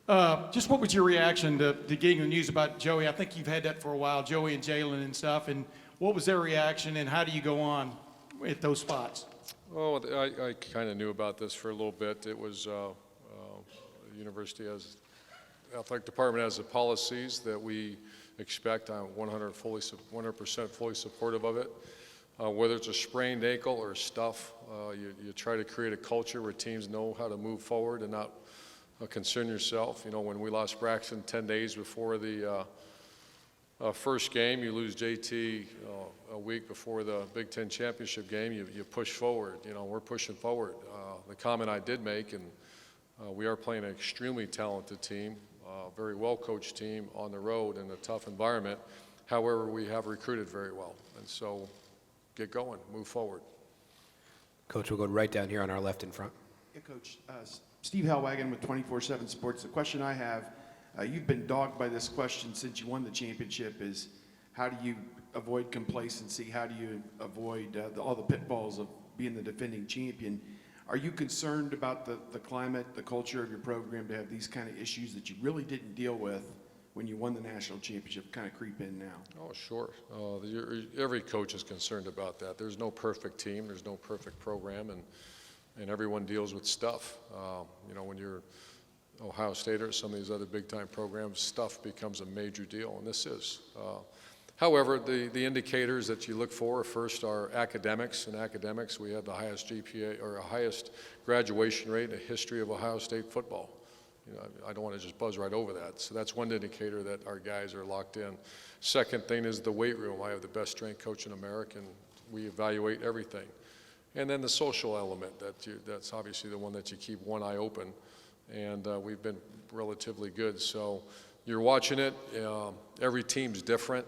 Just what was your reaction to getting the news about Joey? I think you've had that for a while, Joey and Jalen and stuff. And what was their reaction, and how do you go on at those spots? Well, I kind of knew about this for a little bit. It was the university has, athletic department has the policies that we expect. I'm 100% fully supportive of it. Whether it's a sprained ankle or stuff, you try to create a culture where teams know how to move forward and not concern yourself. You know, when we lost Braxton 10 days before the first game, you lose JT a week before the Big Ten championship game, you push forward. You know, we're pushing forward. The comment I did make, and we are playing an extremely talented team, very well-coached team on the road in a tough environment. However, we have recruited very well. And so get going, move forward. Coach, we'll go right down here on our left in front. Yeah, Coach. Steve Hellwagon with 24/7 Sports. The question I have, you've been dogged by this question since you won the championship, is how do you avoid complacency? How do you avoid all the pitfalls of being the defending champion? Are you concerned about the climate, the culture of your program to have these kind of issues that you really didn't deal with when you won the national championship kind of creep in now? Oh, sure. Every coach is concerned about that. There's no perfect team. There's no perfect program, and everyone deals with stuff. You know, when you're Ohio State or some of these other big-time programs, stuff becomes a major deal, and this is. However, the indicators that you look for first are academics. In academics, we have the highest GPA or highest graduation rate in the history of Ohio State football. You know, I don't want to just buzz right over that. So that's one indicator that our guys are locked in. Second thing is the weight room. I have the best strength coach in America, and we evaluate everything. And then the social element, that's obviously the one that you keep one eye open, and we've been relatively good. So you're watching it. Every team's different,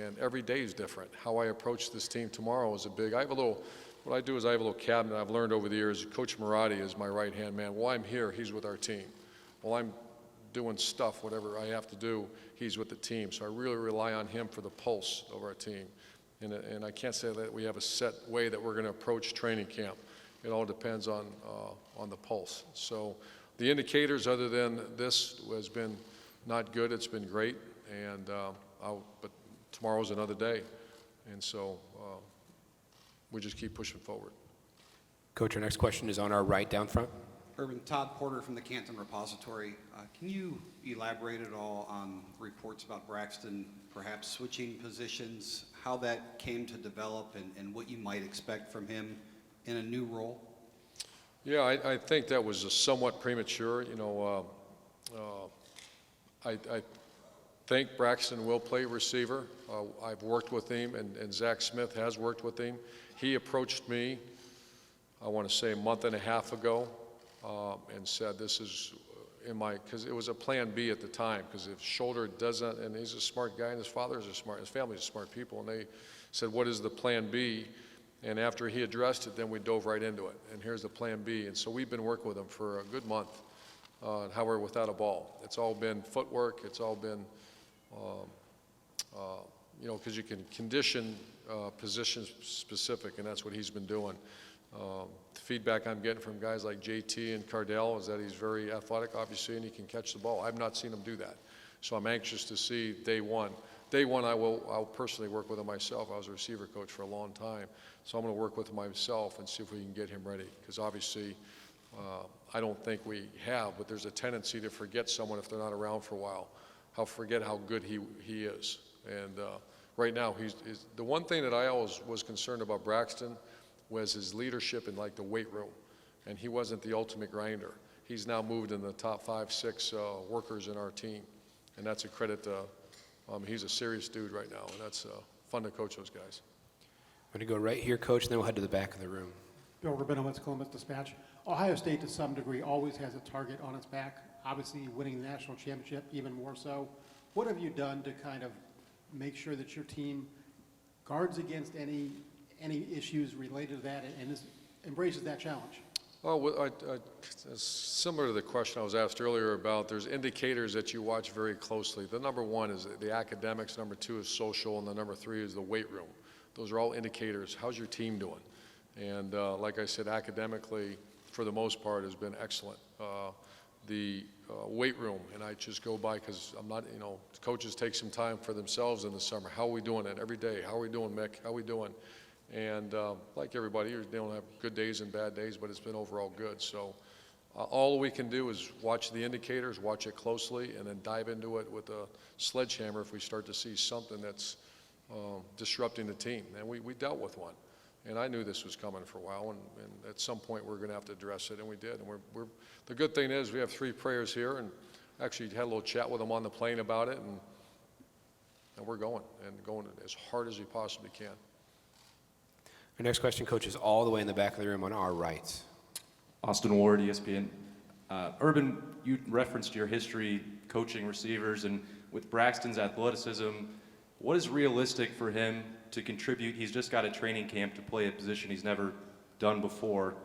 and every day is different. How I approach this team tomorrow is what I do is I have a little cabinet I've learned over the years. Coach Marotti is my right-hand man. While I'm here, he's with our team. While I'm doing stuff, whatever I have to do, he's with the team. So I really rely on him for the pulse of our team. And I can't say that we have a set way that we're going to approach training camp. It all depends on the pulse. So the indicators, other than this, has been not good. It's been great, and but tomorrow's another day, and so we just keep pushing forward. Coach, our next question is on our right down front. Urban, Todd Porter from the Canton Repository. Can you elaborate at all on reports about Braxton perhaps switching positions, how that came to develop, and what you might expect from him in a new role? Yeah, I think that was somewhat premature. You know, I think Braxton will play receiver. I've worked with him, and Zach Smith has worked with him. He approached me, I want to say a month and a half ago, and said this is because it was a plan B at the time, because if shoulder doesn't, and he's a smart guy, and his father's his family's smart people, and they said, what is the plan B? And after he addressed it, then we dove right into it, and here's the plan B. And so we've been working with him for a good month, how we're without a ball. It's all been footwork, it's all been, you know, because you can condition position specific, and that's what he's been doing. The feedback I'm getting from guys like JT and Cardell is that he's very athletic, obviously, and he can catch the ball. I've not seen him do that. So I'm anxious to see day one. Day one, I'll personally work with him myself. I was a receiver coach for a long time. So I'm going to work with him myself and see if we can get him ready. Because obviously, I don't think we have, but there's a tendency to forget someone if they're not around for a while. Forget how good he is. And right now, the one thing that I always was concerned about Braxton was his leadership in like the weight room, and he wasn't the ultimate grinder. He's now moved in the top 5, 6 workers in our team, and that's a credit to. He's a serious dude right now, and that's fun to coach those guys. I'm going to go right here, Coach, and then we'll head to the back of the room. Bill Rabinowitz, Columbus Dispatch. Ohio State, to some degree, always has a target on its back. Obviously, winning the national championship, even more so. What have you done to kind of make sure that your team guards against any issues related to that and embraces that challenge? Well, similar to the question I was asked earlier about, there's indicators that you watch very closely. The number one is the academics, number 2 is social, and the number 3 is the weight room. Those are all indicators. How's your team doing? And like I said, academically, for the most part, has been excellent. The weight room, and I just go by because I'm not, you know, coaches take some time for themselves in the summer. How are we doing it every day? How are we doing, Mick? How are we doing? And like everybody, they don't have good days and bad days, but it's been overall good. So all we can do is watch the indicators, watch it closely, and then dive into it with a sledgehammer if we start to see something that's disrupting the team. And we dealt with one. And I knew this was coming for a while, and at some point we're going to have to address it, and we did. And the good thing is we have 3 players here, and actually had a little chat with them on the plane about it, and we're going as hard as we possibly can. Our next question, Coach, is all the way in the back of the room on our right. Austin Ward, ESPN. Urban, you referenced your history coaching receivers, and with Braxton's athleticism, what is realistic for him to contribute? He's just got a training camp to play a position he's never done before.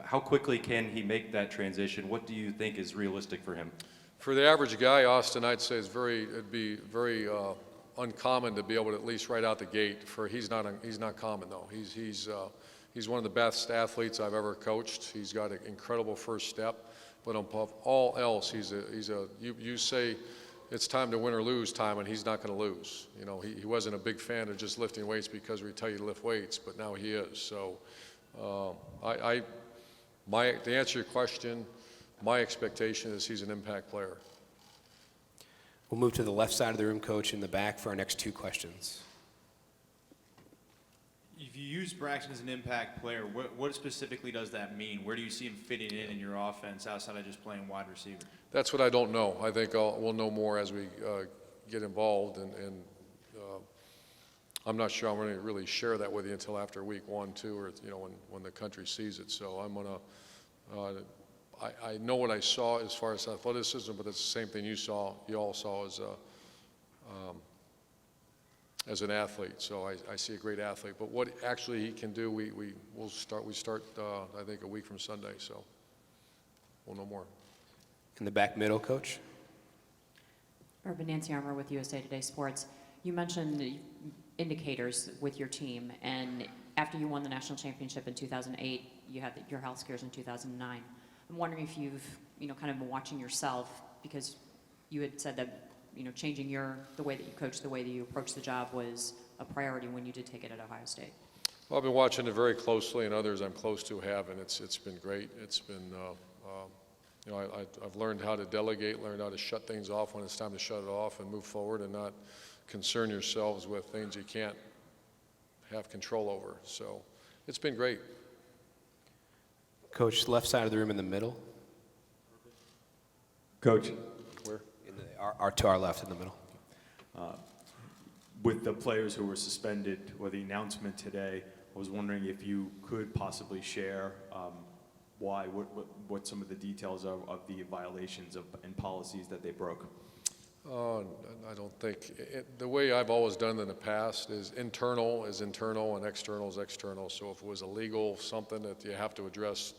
How quickly can he make that transition? What do you think is realistic for him? For the average guy, Austin, I'd say it'd be very uncommon to be able to at least right out the gate. He's not common though. He's one of the best athletes I've ever coached. He's got an incredible first step, but above all else, you say it's time to win or lose time, and he's not going to lose. You know, he wasn't a big fan of just lifting weights because we tell you to lift weights, but now he is. So, to answer your question, my expectation is he's an impact player. We'll move to the left side of the room, Coach, in the back for our next 2 questions. If you use Braxton as an impact player, what specifically does that mean? Where do you see him fitting in your offense outside of just playing wide receiver? That's what I don't know. I think we'll know more as we get involved, and I'm not sure I'm going to really share that with you until after week 1, 2, or when the country sees it. So I'm going to. I know what I saw as far as athleticism, but it's the same thing you all saw as an athlete. So I see a great athlete. But what actually he can do, we start I think a week from Sunday. So we'll know more. In the back middle, Coach. Urban, Nancy Armour with USA Today Sports. You mentioned the indicators with your team, and after you won the national championship in 2008, you had your health scares in 2009. I'm wondering if you've, kind of been watching yourself, because you had said that, changing the way that you coach, the way that you approach the job was a priority when you did take it at Ohio State. Well, I've been watching it very closely, and others I'm close to have, and it's been great. It's been, I've learned how to delegate, learned how to shut things off when it's time to shut it off and move forward and not concern yourselves with things you can't have control over. So it's been great. Coach, left side of the room in the middle. Coach, Where? To our left in the middle. with the players who were suspended or the announcement today, I was wondering if you could possibly share why, what some of the details of the violations and policies that they broke. I don't think, the way I've always done in the past is internal and external is external. So if it was illegal, something that you have to address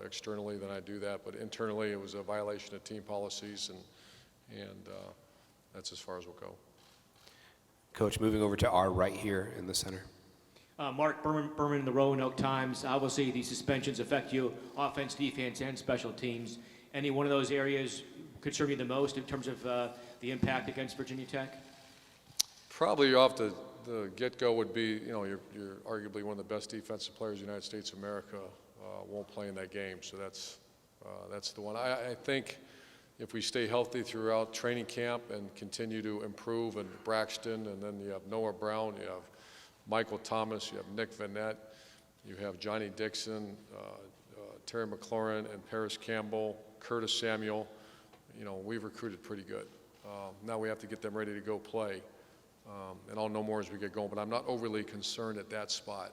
externally, then I do that. But internally, it was a violation of team policies, and that's as far as we'll go. Coach, moving over to our right here in the center. Mark Berman in the Roanoke Times. Obviously, these suspensions affect you, offense, defense, and special teams. Any one of those areas concern you the most in terms of the impact against Virginia Tech? Probably off the get-go would be, you're arguably one of the best defensive players in the United States of America won't play in that game. So that's the one. I think if we stay healthy throughout training camp and continue to improve, and Braxton, and then you have Noah Brown, you have Michael Thomas, you have Nick Vanette, you have Johnny Dixon, Terry McLaurin, and Paris Campbell, Curtis Samuel. We've recruited pretty good. Now we have to get them ready to go play. And I'll know more as we get going, but I'm not overly concerned at that spot.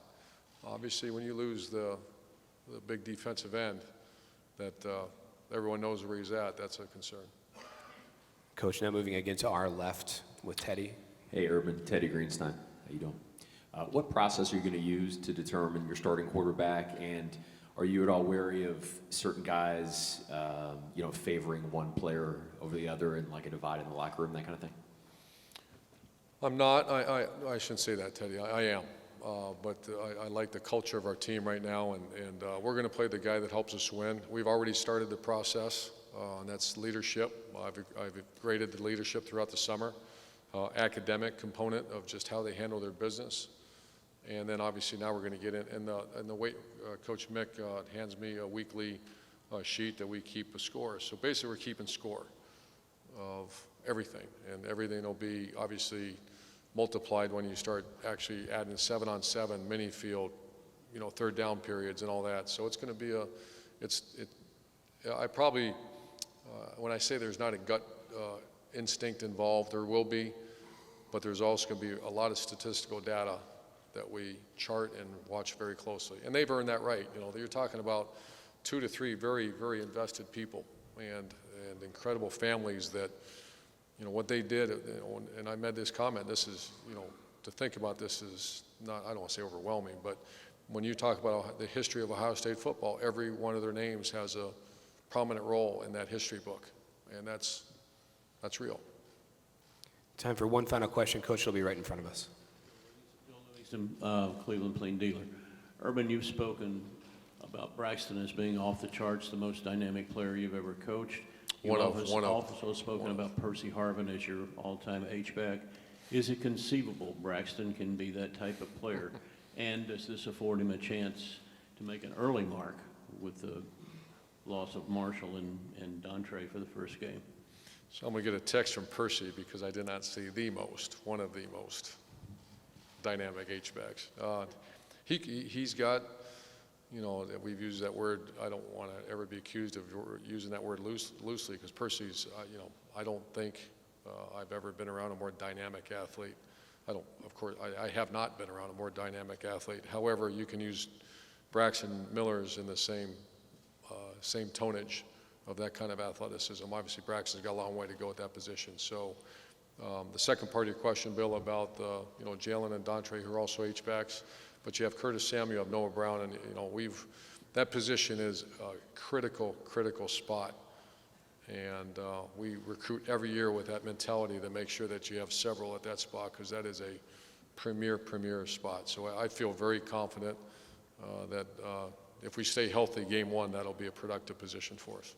Obviously, when you lose the big defensive end that everyone knows where he's at, that's a concern. Coach, now moving again to our left with Teddy. Hey, Urban, Teddy Greenstein. How you doing? What process are you going to use to determine your starting quarterback, and are you at all wary of certain guys, favoring one player over the other and like a divide in the locker room, that kind of thing? I'm not. I shouldn't say that, Teddy. I am. But I like the culture of our team right now, and we're going to play the guy that helps us win. We've already started the process. and that's leadership. I've graded the leadership throughout the summer, academic component of just how they handle their business, and then obviously now we're going to get in. And the way Coach Mick hands me a weekly sheet that we keep a score. So basically, we're keeping score of everything, and everything will be obviously multiplied when you start actually adding 7-on-7 mini field, third down periods and all that. So it's going to be I probably, when I say there's not a gut instinct involved, there will be, but there's also going to be a lot of statistical data that we chart and watch very closely. And they've earned that right. You're talking about 2 to 3 very, very invested people and incredible families that, what they did, and I made this comment, this is, to think about this is not, I don't want to say overwhelming, but when you talk about the history of Ohio State football, every one of their names has a prominent role in that history book, and that's real. Time for one final question. Coach will be right in front of us. Cleveland Plain Dealer. Urban, you've spoken about Braxton as being off the charts, the most dynamic player you've ever coached. You've also spoken about Percy Harvin as your all-time H-back. Is it conceivable Braxton can be that type of player? And does this afford him a chance to make an early mark with the loss of Marshall and Dontre for the first game? So I'm going to get a text from Percy because I did not see one of the most dynamic H-backs. He's got, we've used that word, I don't want to ever be accused of using that word loosely because Percy's, I don't think I've ever been around a more dynamic athlete. I have not been around a more dynamic athlete. However, you can use Braxton Miller's in the same tonnage of that kind of athleticism. Obviously, Braxton's got a long way to go at that position. So the second part of your question, Bill, about Jalen and Dontre, who are also H-backs, but you have Curtis Samuel, you have Noah Brown, and that position is a critical spot. And we recruit every year with that mentality to make sure that you have several at that spot because that is a premier spot. So I feel very confident that if we stay healthy game one, that'll be a productive position for us.